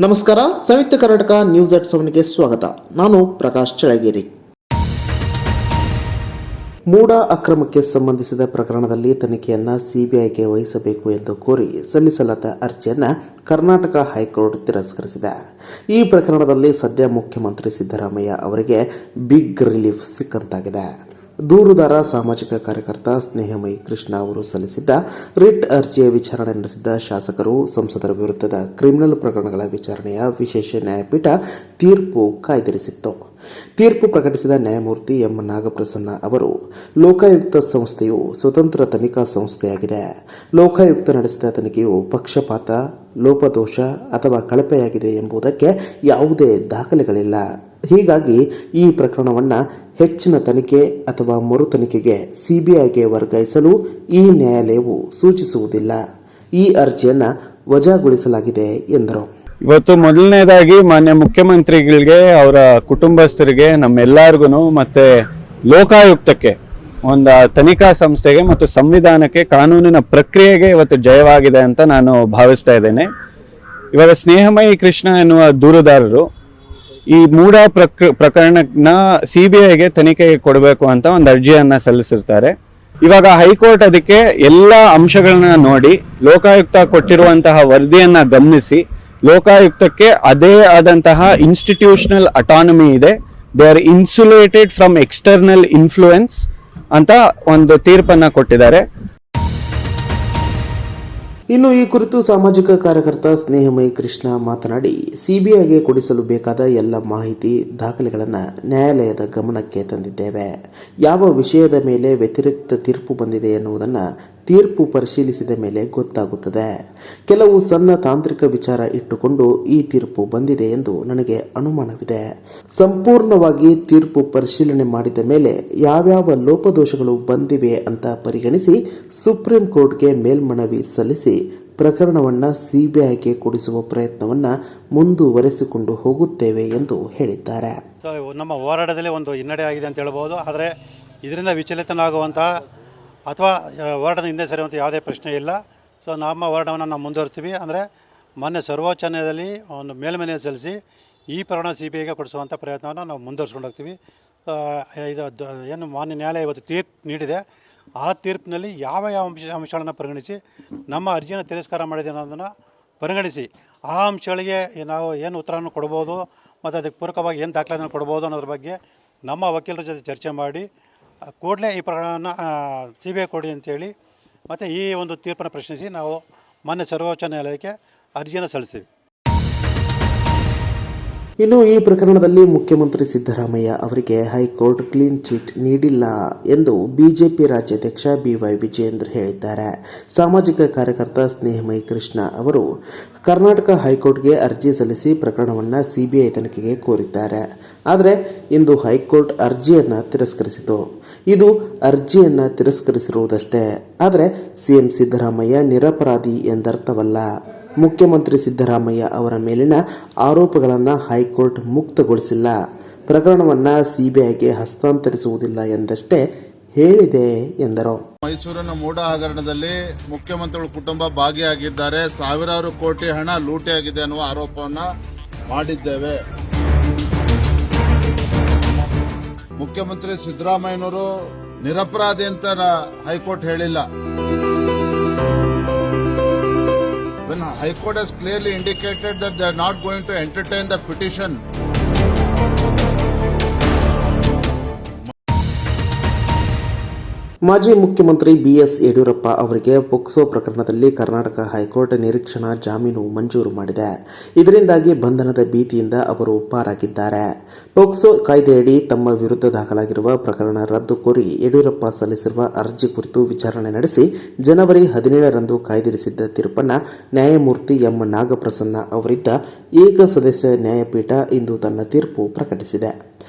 ನಮಸ್ಕಾರ. ಸಂಯುಕ್ತ ಕರ್ನಾಟಕ ನ್ಯೂಸ್ @7ಗೆ ಸ್ವಾಗತ. ನಾನು ಪ್ರಕಾಶ್ ಚಳಗೇರಿ. ಮೂಡ ಅಕ್ರಮಕ್ಕೆ ಸಂಬಂಧಿಸಿದ ಪ್ರಕರಣದಲ್ಲಿ ತನಿಖೆಯನ್ನು ಸಿಬಿಐಗೆ ವಹಿಸಬೇಕು ಎಂದು ಕೋರಿ ಸಲ್ಲಿಸಲಾದ ಅರ್ಜಿಯನ್ನು ಕರ್ನಾಟಕ ಹೈಕೋರ್ಟ್ ತಿರಸ್ಕರಿಸಿದೆ. ಈ ಪ್ರಕರಣದಲ್ಲಿ ಸದ್ಯ ಮುಖ್ಯಮಂತ್ರಿ ಸಿದ್ದರಾಮಯ್ಯ ಅವರಿಗೆ ಬಿಗ್ ರಿಲೀಫ್ ಸಿಕ್ಕಂತಾಗಿದೆ. ದೂರುದಾರ ಸಾಮಾಜಿಕ ಕಾರ್ಯಕರ್ತ ಸ್ನೇಹಮಯಿ ಕೃಷ್ಣ ಅವರು ಸಲ್ಲಿಸಿದ್ದ ರಿಟ್ ಅರ್ಜಿಯ ವಿಚಾರಣೆ ನಡೆಸಿದ್ದ ಶಾಸಕರು, ಸಂಸದರ ವಿರುದ್ಧದ ಕ್ರಿಮಿನಲ್ ಪ್ರಕರಣಗಳ ವಿಚಾರಣೆಯ ವಿಶೇಷ ನ್ಯಾಯಪೀಠ ತೀರ್ಪು ಕಾಯ್ದಿರಿಸಿತ್ತು. ತೀರ್ಪು ಪ್ರಕಟಿಸಿದ ನ್ಯಾಯಮೂರ್ತಿ ಎಂ ನಾಗಪ್ರಸನ್ನ ಅವರು, ಲೋಕಾಯುಕ್ತ ಸಂಸ್ಥೆಯು ಸ್ವತಂತ್ರ ತನಿಖಾ ಸಂಸ್ಥೆಯಾಗಿದೆ. ಲೋಕಾಯುಕ್ತ ನಡೆಸಿದ ತನಿಖೆಯು ಪಕ್ಷಪಾತ, ಲೋಪದೋಷ ಅಥವಾ ಕಳಪೆಯಾಗಿದೆ ಎಂಬುದಕ್ಕೆ ಯಾವುದೇ ದಾಖಲೆಗಳಿಲ್ಲ. ಹೀಗಾಗಿ ಈ ಪ್ರಕರಣವನ್ನು ಹೆಚ್ಚಿನ ತನಿಖೆ ಅಥವಾ ಮರು ತನಿಖೆಗೆ ಸಿಬಿಐಗೆ ವರ್ಗಾಯಿಸಲು ಈ ನ್ಯಾಯಾಲಯವು ಸೂಚಿಸುವುದಿಲ್ಲ. ಈ ಅರ್ಜಿಯನ್ನು ವಜಾಗೊಳಿಸಲಾಗಿದೆ ಎಂದರು. ಇವತ್ತು ಮೊದಲನೇದಾಗಿ ಮಾನ್ಯ ಮುಖ್ಯಮಂತ್ರಿಗಳಿಗೆ, ಅವರ ಕುಟುಂಬಸ್ಥರಿಗೆ, ನಮ್ಮೆಲ್ಲರಿಗೂ ಮತ್ತೆ ಲೋಕಾಯುಕ್ತಕ್ಕೆ, ಒಂದು ತನಿಖಾ ಸಂಸ್ಥೆಗೆ ಮತ್ತು ಸಂವಿಧಾನಕ್ಕೆ, ಕಾನೂನಿನ ಪ್ರಕ್ರಿಯೆಗೆ ಇವತ್ತು ಜಯವಾಗಿದೆ ಅಂತ ನಾನು ಭಾವಿಸ್ತಾ ಇದ್ದೇನೆ. ಇವಾಗ ಸ್ನೇಹಮಯಿ ಕೃಷ್ಣ ಎನ್ನುವ ದೂರುದಾರರು ಈ ಮೂಡ ಪ್ರಕರಣನ ಸಿಬಿಐಗೆ ತನಿಖೆಗೆ ಕೊಡಬೇಕು ಅಂತ ಒಂದು ಅರ್ಜಿಯನ್ನ ಸಲ್ಲಿಸಿರ್ತಾರೆ. ಇವಾಗ ಹೈಕೋರ್ಟ್ ಅದಕ್ಕೆ ಎಲ್ಲ ಅಂಶಗಳನ್ನ ನೋಡಿ, ಲೋಕಾಯುಕ್ತ ಕೊಟ್ಟಿರುವಂತಹ ವರದಿಯನ್ನ ಗಮನಿಸಿ, ಲೋಕಾಯುಕ್ತಕ್ಕೆ ಅದೇ ಆದಂತಹ ಇನ್ಸ್ಟಿಟ್ಯೂಷನಲ್ ಅಟಾನಮಿ ಇದೆ, they are insulated from external influence ಅಂತ ಒಂದು ತೀರ್ಪನ್ನ ಕೊಟ್ಟಿದ್ದಾರೆ. ಇನ್ನು ಈ ಕುರಿತು ಸಾಮಾಜಿಕ ಕಾರ್ಯಕರ್ತ ಸ್ನೇಹಮಯಿ ಕೃಷ್ಣ ಮಾತನಾಡಿ, ಸಿಬಿಐಗೆ ಕೊಡಿಸಲು ಬೇಕಾದ ಎಲ್ಲ ಮಾಹಿತಿ, ದಾಖಲೆಗಳನ್ನು ನ್ಯಾಯಾಲಯದ ಗಮನಕ್ಕೆ ತಂದಿದ್ದೇವೆ. ಯಾವ ವಿಷಯದ ಮೇಲೆ ವ್ಯತಿರಿಕ್ತ ತೀರ್ಪು ಬಂದಿದೆ ಎನ್ನುವುದನ್ನು ತೀರ್ಪು ಪರಿಶೀಲಿಸಿದ ಮೇಲೆ ಗೊತ್ತಾಗುತ್ತದೆ. ಕೆಲವು ಸಣ್ಣ ತಾಂತ್ರಿಕ ವಿಚಾರ ಇಟ್ಟುಕೊಂಡು ಈ ತೀರ್ಪು ಬಂದಿದೆ ಎಂದು ನನಗೆ ಅನುಮಾನವಿದೆ. ಸಂಪೂರ್ಣವಾಗಿ ತೀರ್ಪು ಪರಿಶೀಲನೆ ಮಾಡಿದ ಮೇಲೆ ಯಾವ್ಯಾವ ಲೋಪದೋಷಗಳು ಬಂದಿವೆ ಅಂತ ಪರಿಗಣಿಸಿ ಸುಪ್ರೀಂ ಕೋರ್ಟ್ಗೆ ಮೇಲ್ಮನವಿ ಸಲ್ಲಿಸಿ ಪ್ರಕರಣವನ್ನು ಸಿಬಿಐಗೆ ಕೊಡಿಸುವ ಪ್ರಯತ್ನವನ್ನು ಮುಂದುವರೆಸಿಕೊಂಡು ಹೋಗುತ್ತೇವೆ ಎಂದು ಹೇಳಿದ್ದಾರೆ. ನಮ್ಮ ಹೋರಾಟದಲ್ಲಿ ಒಂದು ಹಿನ್ನಡೆ ಆಗಿದೆ ಅಂತ ಹೇಳ್ಬೋದು. ಆದರೆ ಇದರಿಂದ ವಿಚಲಿತನಾಗುವಂಥ ಅಥವಾ ಹೋರಾಟದ ಹಿಂದೆ ಸರಿಯುವಂಥ ಯಾವುದೇ ಪ್ರಶ್ನೆ ಇಲ್ಲ. ಸೊ ನಮ್ಮ ಹೋರಾಟವನ್ನು ನಾವು ಮುಂದುವರಿಸ್ತೀವಿ. ಅಂದರೆ ಮೊನ್ನೆ ಸರ್ವೋಚ್ಚ ನ್ಯಾಯಾಲಯದಲ್ಲಿ ಒಂದು ಮೇಲ್ಮನವಿ ಸಲ್ಲಿಸಿ ಈ ಪ್ರಕರಣ ಸಿಬಿಐಗೆ ಕೊಡಿಸುವಂಥ ಪ್ರಯತ್ನವನ್ನು ನಾವು ಮುಂದುವರಿಸ್ಕೊಂಡು ಹೋಗ್ತೀವಿ. ಇದು ಏನು ಮಾನ್ಯ ನ್ಯಾಯಾಲಯ ಇವತ್ತು ತೀರ್ಪು ನೀಡಿದೆ, ಆ ತೀರ್ಪಿನಲ್ಲಿ ಯಾವ ಅಂಶಗಳನ್ನು ಪರಿಗಣಿಸಿ ನಮ್ಮ ಅರ್ಜಿಯನ್ನು ತಿರಸ್ಕಾರ ಮಾಡಿದೆ ಅನ್ನೋದನ್ನು ಪರಿಗಣಿಸಿ ಆ ಅಂಶಗಳಿಗೆ ನಾವು ಏನು ಉತ್ತರವನ್ನು ಕೊಡ್ಬೋದು ಮತ್ತು ಅದಕ್ಕೆ ಪೂರಕವಾಗಿ ಏನು ದಾಖಲೆಯನ್ನು ಕೊಡ್ಬೋದು ಅನ್ನೋದ್ರ ಬಗ್ಗೆ ನಮ್ಮ ವಕೀಲರ ಜೊತೆ ಚರ್ಚೆ ಮಾಡಿ ಕೂಡಲೇ ಈ ಪ್ರಕರಣವನ್ನು ಸಿಬಿಐ ಕೊಡಿ ಅಂತೇಳಿ ಮತ್ತು ಈ ಒಂದು ತೀರ್ಪನ್ನು ಪ್ರಶ್ನಿಸಿ ನಾವು ಮಾನ್ಯ ಸರ್ವೋಚ್ಚ ನ್ಯಾಯಾಲಯಕ್ಕೆ ಅರ್ಜಿಯನ್ನು ಸಲ್ಲಿಸ್ತೀವಿ. ಇನ್ನು ಈ ಪ್ರಕರಣದಲ್ಲಿ ಮುಖ್ಯಮಂತ್ರಿ ಸಿದ್ದರಾಮಯ್ಯ ಅವರಿಗೆ ಹೈಕೋರ್ಟ್ ಕ್ಲೀನ್ ಚಿಟ್ ನೀಡಿಲ್ಲ ಎಂದು ಬಿಜೆಪಿ ರಾಜ್ಯಾಧ್ಯಕ್ಷ BY ವಿಜಯೇಂದ್ರ ಹೇಳಿದ್ದಾರೆ. ಸಾಮಾಜಿಕ ಕಾರ್ಯಕರ್ತ ಸ್ನೇಹಮಯಿ ಕೃಷ್ಣ ಅವರು ಕರ್ನಾಟಕ ಹೈಕೋರ್ಟ್ಗೆ ಅರ್ಜಿ ಸಲ್ಲಿಸಿ ಪ್ರಕರಣವನ್ನು ಸಿಬಿಐ ತನಿಖೆಗೆ ಕೋರಿದ್ದಾರೆ. ಆದರೆ ಇಂದು ಹೈಕೋರ್ಟ್ ಅರ್ಜಿಯನ್ನು ತಿರಸ್ಕರಿಸಿತು. ಇದು ಅರ್ಜಿಯನ್ನು ತಿರಸ್ಕರಿಸಿರುವುದಷ್ಟೇ, ಆದರೆ ಸಿಎಂ ಸಿದ್ದರಾಮಯ್ಯ ನಿರಪರಾಧಿ ಎಂದರ್ಥವಲ್ಲ. ಮುಖ್ಯಮಂತ್ರಿ ಸಿದ್ದರಾಮಯ್ಯ ಅವರ ಮೇಲಿನ ಆರೋಪಗಳನ್ನು ಹೈಕೋರ್ಟ್ ಮುಕ್ತಗೊಳಿಸಿಲ್ಲ, ಪ್ರಕರಣವನ್ನು ಸಿಬಿಐಗೆ ಹಸ್ತಾಂತರಿಸುವುದಿಲ್ಲ ಎಂದಷ್ಟೇ ಹೇಳಿದೆ ಎಂದರು. ಮೈಸೂರಿನ ಮೂಡ ಹಗರಣದಲ್ಲಿ ಮುಖ್ಯಮಂತ್ರಿಗಳ ಕುಟುಂಬ ಭಾಗಿಯಾಗಿದ್ದಾರೆ, ಸಾವಿರಾರು ಕೋಟಿ ಹಣ ಲೂಟಿಯಾಗಿದೆ ಅನ್ನುವ ಆರೋಪವನ್ನು ಮಾಡಿದ್ದೇವೆ. ಮುಖ್ಯಮಂತ್ರಿ ಸಿದ್ದರಾಮಯ್ಯನವರು ನಿರಪರಾಧಿ ಅಂತ ಹೈಕೋರ್ಟ್ ಹೇಳಿಲ್ಲ. When High Court has clearly indicated that they are not going to entertain the petition. ಮಾಜಿ ಮುಖ್ಯಮಂತ್ರಿ BS ಯಡಿಯೂರಪ್ಪ ಅವರಿಗೆ ಪೋಕ್ಸೋ ಪ್ರಕರಣದಲ್ಲಿ ಕರ್ನಾಟಕ ಹೈಕೋರ್ಟ್ ನಿರೀಕ್ಷಣಾ ಜಾಮೀನು ಮಂಜೂರು ಮಾಡಿದೆ. ಇದರಿಂದಾಗಿ ಬಂಧನದ ಭೀತಿಯಿಂದ ಅವರು ಪಾರಾಗಿದ್ದಾರೆ. ಪೋಕ್ಸೋ ಕಾಯ್ದೆಯಡಿ ತಮ್ಮ ವಿರುದ್ಧ ದಾಖಲಾಗಿರುವ ಪ್ರಕರಣ ರದ್ದು ಕೋರಿ ಯಡಿಯೂರಪ್ಪ ಸಲ್ಲಿಸಿರುವ ಅರ್ಜಿ ಕುರಿತು ವಿಚಾರಣೆ ನಡೆಸಿ ಜನವರಿ 17ರಂದು ಕಾಯ್ದಿರಿಸಿದ್ದ ತೀರ್ಪನ್ನು ನ್ಯಾಯಮೂರ್ತಿ ಎಂ ನಾಗಪ್ರಸನ್ನ ಅವರಿದ್ದ ಏಕಸದಸ್ಯ ನ್ಯಾಯಪೀಠ ಇಂದು ತನ್ನ ತೀರ್ಪು ಪ್ರಕಟಿಸಿದೆ.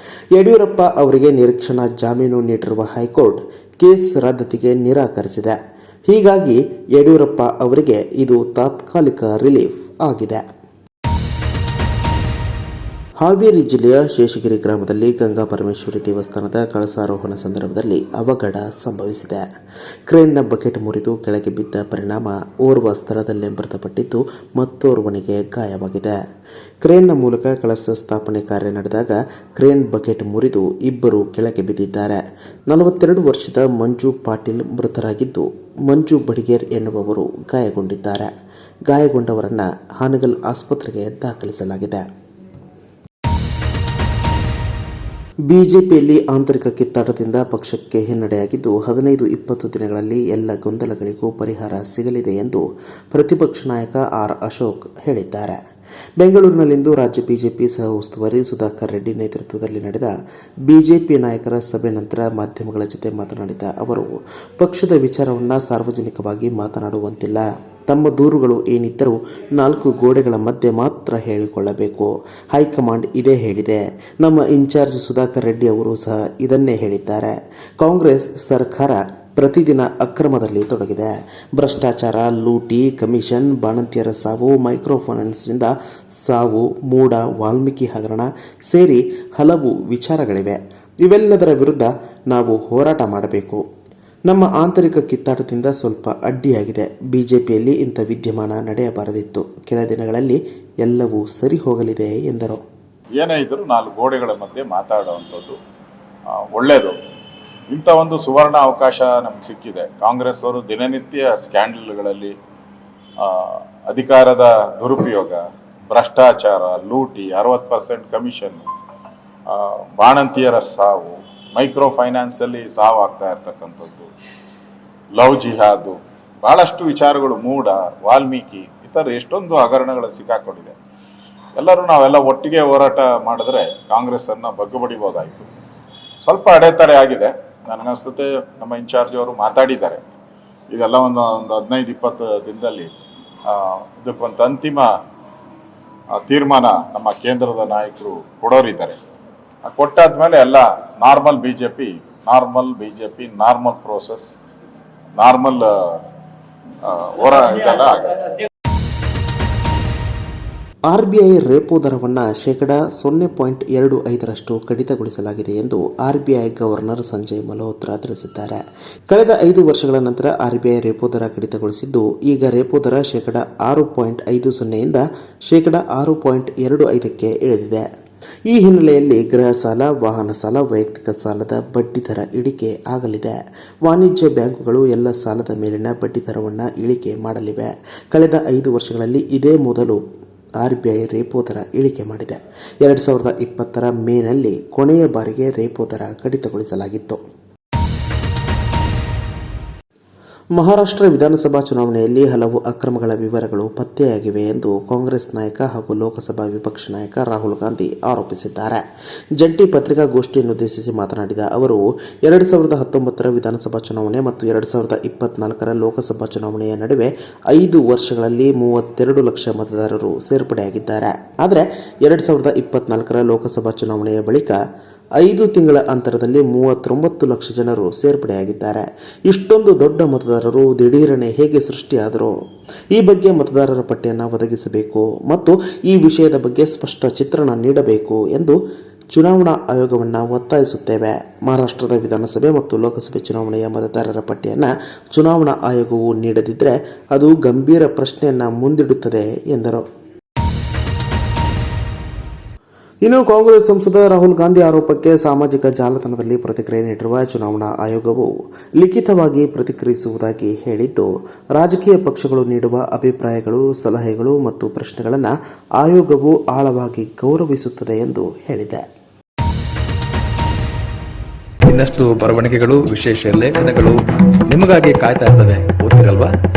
ಯಡಿಯೂರಪ್ಪ ಅವರಿಗೆ ನಿರೀಕ್ಷಣಾ ಜಾಮೀನು ನೀಡಿರುವ ಹೈಕೋರ್ಟ್ ಕೇಸ್ ರದ್ದತಿಗೆ ನಿರಾಕರಿಸಿದೆ. ಹೀಗಾಗಿ ಯಡಿಯೂರಪ್ಪ ಅವರಿಗೆ ಇದು ತಾತ್ಕಾಲಿಕ ರಿಲೀಫ್ ಆಗಿದೆ. ಹಾವೇರಿ ಜಿಲ್ಲೆಯ ಶೇಷಗಿರಿ ಗ್ರಾಮದಲ್ಲಿ ಗಂಗಾ ಪರಮೇಶ್ವರಿ ದೇವಸ್ಥಾನದ ಕಳಸಾರೋಹಣ ಸಂದರ್ಭದಲ್ಲಿ ಅವಘಡ ಸಂಭವಿಸಿದೆ. ಕ್ರೇನ್ನ ಬಕೆಟ್ ಮುರಿದು ಕೆಳಗೆ ಬಿದ್ದ ಪರಿಣಾಮ ಓರ್ವ ಸ್ಥಳದಲ್ಲೇ ಮೃತಪಟ್ಟಿದ್ದು ಮತ್ತೋರ್ವನಿಗೆ ಗಾಯವಾಗಿದೆ. ಕ್ರೇನ್ನ ಮೂಲಕ ಕಳಸ ಸ್ಥಾಪನೆ ಕಾರ್ಯ ನಡೆದಾಗ ಕ್ರೇನ್ ಬಕೆಟ್ ಮುರಿದು ಇಬ್ಬರು ಕೆಳಗೆ ಬಿದ್ದಿದ್ದಾರೆ. 42 ವರ್ಷದ ಮಂಜು ಪಾಟೀಲ್ ಮೃತರಾಗಿದ್ದು, ಮಂಜು ಬಡಿಗೇರ್ ಎನ್ನುವವರು ಗಾಯಗೊಂಡಿದ್ದಾರೆ. ಗಾಯಗೊಂಡವರನ್ನ ಹಾನಗಲ್ ಆಸ್ಪತ್ರೆಗೆ ದಾಖಲಿಸಲಾಗಿದೆ. ಬಿಜೆಪಿಯಲ್ಲಿ ಆಂತರಿಕ ಕಿತ್ತಾಟದಿಂದ ಪಕ್ಷಕ್ಕೆ ಹಿನ್ನಡೆಯಾಗಿದ್ದು 15-20 ದಿನಗಳಲ್ಲಿ ಎಲ್ಲ ಗೊಂದಲಗಳಿಗೂ ಪರಿಹಾರ ಸಿಗಲಿದೆ ಎಂದು ಪ್ರತಿಪಕ್ಷ ನಾಯಕ ಆರ್ ಅಶೋಕ್ ಹೇಳಿದ್ದಾರೆ. ಬೆಂಗಳೂರಿನಲ್ಲಿಂದು ರಾಜ್ಯ ಬಿಜೆಪಿ ಸಹ ಉಸ್ತುವಾರಿ ಸುಧಾಕರ್ ರೆಡ್ಡಿ ನೇತೃತ್ವದಲ್ಲಿ ನಡೆದ ಬಿಜೆಪಿ ನಾಯಕರ ಸಭೆ ನಂತರ ಮಾಧ್ಯಮಗಳ ಜತೆ ಮಾತನಾಡಿದ ಅವರು, ಪಕ್ಷದ ವಿಚಾರವನ್ನು ಸಾರ್ವಜನಿಕವಾಗಿ ಮಾತನಾಡುವಂತಿಲ್ಲ. ತಮ್ಮ ದೂರುಗಳು ಏನಿದ್ದರೂ 4 ಗೋಡೆಗಳ ಮಧ್ಯೆ ಮಾತ್ರ ಹೇಳಿಕೊಳ್ಳಬೇಕು. ಹೈಕಮಾಂಡ್ ಇದೇ ಹೇಳಿದೆ. ನಮ್ಮ ಇನ್ಚಾರ್ಜ್ ಸುಧಾಕರ್ ರೆಡ್ಡಿ ಅವರು ಸಹ ಇದನ್ನೇ ಹೇಳಿದ್ದಾರೆ. ಕಾಂಗ್ರೆಸ್ ಸರ್ಕಾರ ಪ್ರತಿದಿನ ಅಕ್ರಮದಲ್ಲಿ ತೊಡಗಿದೆ. ಭ್ರಷ್ಟಾಚಾರ, ಲೂಟಿ, ಕಮಿಷನ್, ಬಾಣಂತಿಯರ ಸಾವು, ಮೈಕ್ರೋ ಫೈನಾನ್ಸ್ನಿಂದ ಸಾವು, ಮೂಡ, ವಾಲ್ಮೀಕಿ ಹಗರಣ ಸೇರಿ ಹಲವು ವಿಚಾರಗಳಿವೆ. ಇವೆಲ್ಲದರ ವಿರುದ್ಧ ನಾವು ಹೋರಾಟ ಮಾಡಬೇಕು. ನಮ್ಮ ಆಂತರಿಕ ಕಿತ್ತಾಟದಿಂದ ಸ್ವಲ್ಪ ಅಡ್ಡಿಯಾಗಿದೆ. ಬಿಜೆಪಿಯಲ್ಲಿ ಇಂಥ ವಿದ್ಯಮಾನ ನಡೆಯಬಾರದಿತ್ತು. ಕೆಲ ದಿನಗಳಲ್ಲಿ ಎಲ್ಲವೂ ಸರಿ ಹೋಗಲಿದೆ ಎಂದರು. ಏನೇ ಇದ್ದರೂ 4 ಗೋಡೆಗಳ ಮಧ್ಯೆ ಮಾತಾಡುವಂಥದ್ದು ಒಳ್ಳೆಯದು. ಇಂಥ ಒಂದು ಸುವರ್ಣ ಅವಕಾಶ ನಮ್ಗೆ ಸಿಕ್ಕಿದೆ. ಕಾಂಗ್ರೆಸ್ ಅವರು ದಿನನಿತ್ಯ ಸ್ಕ್ಯಾಂಡಲ್ಗಳಲ್ಲಿ ಅಧಿಕಾರದ ದುರುಪಯೋಗ, ಭ್ರಷ್ಟಾಚಾರ, ಲೂಟಿ, 60% ಕಮಿಷನ್, ಬಾಣಂತಿಯರ ಸಾವು, ಮೈಕ್ರೋ ಫೈನಾನ್ಸಲ್ಲಿ ಸಾವು ಆಗ್ತಾ ಇರ್ತಕ್ಕಂಥದ್ದು, ಲವ್ ಜಿಹಾದು, ಭಾಳಷ್ಟು ವಿಚಾರಗಳು, ಮೂಡ, ವಾಲ್ಮೀಕಿ, ಈ ಥರ ಎಷ್ಟೊಂದು ಹಗರಣಗಳು ಸಿಕ್ಕಾಕೊಂಡಿದೆ. ಎಲ್ಲರೂ ನಾವೆಲ್ಲ ಒಟ್ಟಿಗೆ ಹೋರಾಟ ಮಾಡಿದ್ರೆ ಕಾಂಗ್ರೆಸ್ಸನ್ನು ಬಗ್ಗುಬಡಿಬೋದಾಯಿತು. ಸ್ವಲ್ಪ ಅಡೆತಡೆ ಆಗಿದೆ. ನನಗನ್ನಿಸ್ತತೆ ನಮ್ಮ ಇನ್ಚಾರ್ಜ್ ಅವರು ಮಾತಾಡಿದ್ದಾರೆ. ಇದೆಲ್ಲ ಒಂದು 15-20 ದಿನದಲ್ಲಿ ಇದಕ್ಕೊಂದು ಅಂತಿಮ ತೀರ್ಮಾನ ನಮ್ಮ ಕೇಂದ್ರದ ನಾಯಕರು ಕೊಡೋರಿದ್ದಾರೆ. ಕೊಟ್ಟಾದ್ಮೇಲೆ ಎಲ್ಲ normal BJP, normal process, normal ಇದೆಲ್ಲ ಆಗುತ್ತೆ. ಆರ್ಬಿಐ ರೆಪೋ ದರವನ್ನು %0.25ರಷ್ಟು ಕಡಿತಗೊಳಿಸಲಾಗಿದೆ ಎಂದು ಆರ್ಬಿಐ ಗವರ್ನರ್ ಸಂಜಯ್ ಮಲ್ಹೋತ್ರಾ ತಿಳಿಸಿದ್ದಾರೆ. ಕಳೆದ 5 ವರ್ಷಗಳ ನಂತರ ಆರ್ಬಿಐ ರೆಪೋ ದರ ಕಡಿತಗೊಳಿಸಿದ್ದು, ಈಗ ರೆಪೋ ದರ %6.50ಯಿಂದ %6.25ಕ್ಕೆ ಇಳಿದಿದೆ. ಈ ಹಿನ್ನೆಲೆಯಲ್ಲಿ ಗೃಹ ಸಾಲ, ವಾಹನ ಸಾಲ, ವೈಯಕ್ತಿಕ ಸಾಲದ ಬಡ್ಡಿ ದರ ಇಳಿಕೆ ಆಗಲಿದೆ. ವಾಣಿಜ್ಯ ಬ್ಯಾಂಕುಗಳು ಎಲ್ಲ ಸಾಲದ ಮೇಲಿನ ಬಡ್ಡಿ ದರವನ್ನು ಇಳಿಕೆ ಮಾಡಲಿವೆ. ಕಳೆದ 5 ವರ್ಷಗಳಲ್ಲಿ ಇದೇ ಮೊದಲು ಆರ್ಬಿಐ ರೆಪೋ ದರ ಇಳಿಕೆ ಮಾಡಿದೆ. 2020ರ ಮೇನಲ್ಲಿ ಕೊನೆಯ ಬಾರಿಗೆ ರೆಪೋ ದರ ಕಡಿತಗೊಳಿಸಲಾಗಿತ್ತು. ಮಹಾರಾಷ್ಟ್ರ ವಿಧಾನಸಭಾ ಚುನಾವಣೆಯಲ್ಲಿ ಹಲವು ಅಕ್ರಮಗಳ ವಿವರಗಳು ಪತ್ತೆಯಾಗಿವೆ ಎಂದು ಕಾಂಗ್ರೆಸ್ ನಾಯಕ ಹಾಗೂ ಲೋಕಸಭಾ ವಿಪಕ್ಷ ನಾಯಕ ರಾಹುಲ್ ಗಾಂಧಿ ಆರೋಪಿಸಿದ್ದಾರೆ. ಜಂಟಿ ಪತ್ರಿಕಾಗೋಷ್ಠಿಯನ್ನುದ್ದೇಶಿಸಿ ಮಾತನಾಡಿದ ಅವರು, 2019ರ ವಿಧಾನಸಭಾ ಚುನಾವಣೆ ಮತ್ತು 2024ರ ಲೋಕಸಭಾ ಚುನಾವಣೆಯ ನಡುವೆ 5 ವರ್ಷಗಳಲ್ಲಿ 32 ಲಕ್ಷ ಮತದಾರರು ಸೇರ್ಪಡೆಯಾಗಿದ್ದಾರೆ. ಆದರೆ 2024ರ ಲೋಕಸಭಾ ಚುನಾವಣೆಯ ಬಳಿಕ 5 ತಿಂಗಳ ಅಂತರದಲ್ಲಿ 39 ಲಕ್ಷ ಜನರು ಸೇರ್ಪಡೆಯಾಗಿದ್ದಾರೆ. ಇಷ್ಟೊಂದು ದೊಡ್ಡ ಮತದಾರರು ದಿಢೀರನೆ ಹೇಗೆ ಸೃಷ್ಟಿಯಾದರು? ಈ ಬಗ್ಗೆ ಮತದಾರರ ಪಟ್ಟಿಯನ್ನು ಒದಗಿಸಬೇಕು ಮತ್ತು ಈ ವಿಷಯದ ಬಗ್ಗೆ ಸ್ಪಷ್ಟ ಚಿತ್ರಣ ನೀಡಬೇಕು ಎಂದು ಚುನಾವಣಾ ಆಯೋಗವನ್ನು ಒತ್ತಾಯಿಸುತ್ತೇವೆ. ಮಹಾರಾಷ್ಟ್ರದ ವಿಧಾನಸಭೆ ಮತ್ತು ಲೋಕಸಭೆ ಚುನಾವಣೆಯ ಮತದಾರರ ಪಟ್ಟಿಯನ್ನು ಚುನಾವಣಾ ಆಯೋಗವು ನೀಡದಿದ್ದರೆ ಅದು ಗಂಭೀರ ಪ್ರಶ್ನೆಯನ್ನು ಮುಂದಿಡುತ್ತದೆ ಎಂದರು. ಇನ್ನು ಕಾಂಗ್ರೆಸ್ ಸಂಸದ ರಾಹುಲ್ ಗಾಂಧಿ ಆರೋಪಕ್ಕೆ ಸಾಮಾಜಿಕ ಜಾಲತಾಣದಲ್ಲಿ ಪ್ರತಿಕ್ರಿಯೆ ನೀಡಿರುವ ಚುನಾವಣಾ ಆಯೋಗವು ಲಿಖಿತವಾಗಿ ಪ್ರತಿಕ್ರಿಯಿಸುವುದಾಗಿ ಹೇಳಿದ್ದು, ರಾಜಕೀಯ ಪಕ್ಷಗಳು ನೀಡುವ ಅಭಿಪ್ರಾಯಗಳು, ಸಲಹೆಗಳು ಮತ್ತು ಪ್ರಶ್ನೆಗಳನ್ನು ಆಯೋಗವು ಆಳವಾಗಿ ಗೌರವಿಸುತ್ತದೆ ಎಂದು ಹೇಳಿದೆ. ಇನ್ನಷ್ಟು ಬರವಣಿಗೆಗಳು, ವಿಶೇಷ ಲೇಖನಗಳು ನಿಮಗಾಗಿ ಕಾಯ್ತಾ ಇರ್ತವೆ. ಓದ್ತಿರಲ್ವಾ?